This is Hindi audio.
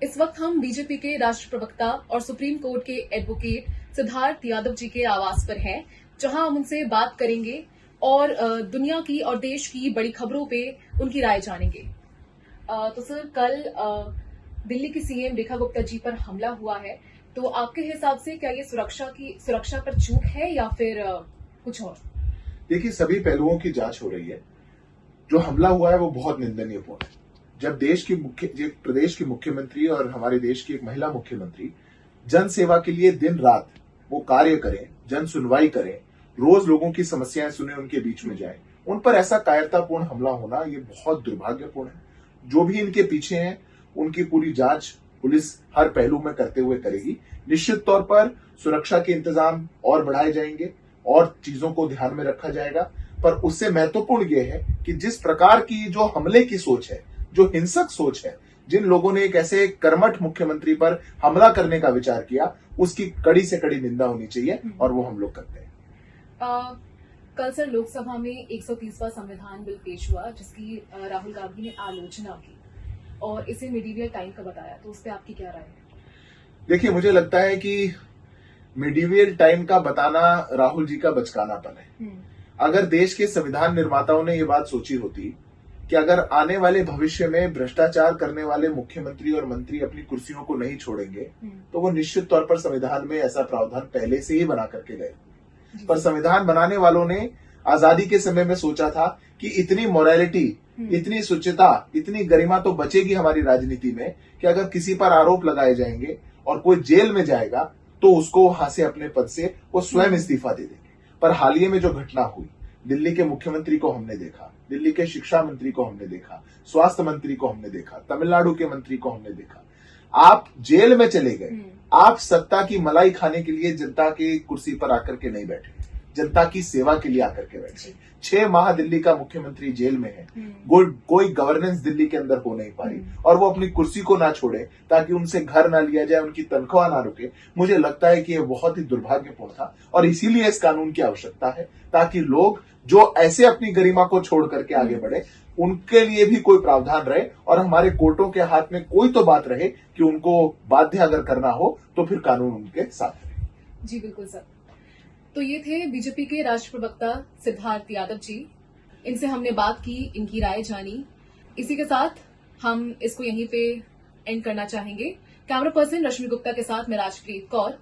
इस वक्त हम बीजेपी के राष्ट्रीय प्रवक्ता और सुप्रीम कोर्ट के एडवोकेट सिद्धार्थ यादव जी के आवास पर हैं, जहां हम उनसे बात करेंगे और दुनिया की और देश की बड़ी खबरों पे उनकी राय जानेंगे। तो सर, कल दिल्ली की सीएम रेखा गुप्ता जी पर हमला हुआ है, तो आपके हिसाब से क्या ये सुरक्षा पर चूक है या फिर कुछ और? देखिए, सभी पहलुओं की जांच हो रही है। जो हमला हुआ है वो बहुत निंदनीयपूर्ण है। जब प्रदेश की मुख्यमंत्री और हमारे देश की एक महिला मुख्यमंत्री जन सेवा के लिए दिन रात वो कार्य करें, जन सुनवाई करें, रोज लोगों की समस्याएं सुने, उनके बीच में जाए, उन पर ऐसा कायरतापूर्ण हमला होना ये बहुत दुर्भाग्यपूर्ण है। जो भी इनके पीछे हैं उनकी पूरी जांच पुलिस हर पहलू में करते हुए करेगी। निश्चित तौर पर सुरक्षा के इंतजाम और बढ़ाए जाएंगे और चीजों को ध्यान में रखा जाएगा, पर उससे महत्वपूर्ण यह है कि जिस प्रकार की जो हमले की सोच है, जो हिंसक सोच है, जिन लोगों ने एक ऐसे कर्मठ मुख्यमंत्री पर हमला करने का विचार किया, उसकी कड़ी से कड़ी निंदा होनी चाहिए और वो हम लोग करते हैं। कल सर लोकसभा में 130वां संविधान बिल पेश हुआ, जिसकी राहुल गांधी ने आलोचना की और इसे मिडीवियल टाइम का बताया, तो उस पर आपकी क्या राय है? देखिए, मुझे लगता है कि मिडीवियल टाइम का बताना राहुल जी का बचकानापन है। अगर देश के संविधान निर्माताओं ने ये बात सोची होती कि अगर आने वाले भविष्य में भ्रष्टाचार करने वाले मुख्यमंत्री और मंत्री अपनी कुर्सियों को नहीं छोड़ेंगे, तो वो निश्चित तौर पर संविधान में ऐसा प्रावधान पहले से ही बना करके गए। पर संविधान बनाने वालों ने आजादी के समय में सोचा था कि इतनी मोरालिटी, इतनी शुचिता, इतनी गरिमा तो बचेगी हमारी राजनीति में कि अगर किसी पर आरोप लगाए जाएंगे और कोई जेल में जाएगा तो उसको वहां से अपने पद से वो स्वयं इस्तीफा दे देंगे। पर हाल ही में जो घटना हुई, दिल्ली के मुख्यमंत्री को हमने देखा, दिल्ली के शिक्षा मंत्री को हमने देखा, स्वास्थ्य मंत्री को हमने देखा, तमिलनाडु के मंत्री को हमने देखा। आप जेल में चले गए, आप सत्ता की मलाई खाने के लिए जनता की कुर्सी पर आकर के नहीं बैठे, जनता की सेवा के लिए आकर के बैठे। 6 माह दिल्ली का मुख्यमंत्री जेल में है, कोई गवर्नेंस दिल्ली के अंदर हो नहीं पा रही और वो अपनी कुर्सी को ना छोड़े ताकि उनसे घर ना लिया जाए, उनकी तनख्वाह ना रुके। मुझे लगता है कि ये बहुत ही दुर्भाग्यपूर्ण था और इसीलिए इस कानून की आवश्यकता है, ताकि लोग जो ऐसे अपनी गरिमा को छोड़ करके आगे बढ़े, उनके लिए भी कोई प्रावधान रहे और हमारे कोर्टों के हाथ में कोई तो बात रहे कि उनको बाध्य अगर करना हो तो फिर कानून उनके साथ रहे। जी बिल्कुल सर। तो ये थे बीजेपी के राष्ट्रीय प्रवक्ता सिद्धार्थ यादव जी। इनसे हमने बात की, इनकी राय जानी। इसी के साथ हम इसको यहीं पे एंड करना चाहेंगे। कैमरा पर्सन रश्मि गुप्ता के साथ मैं राजप्रीत कौर।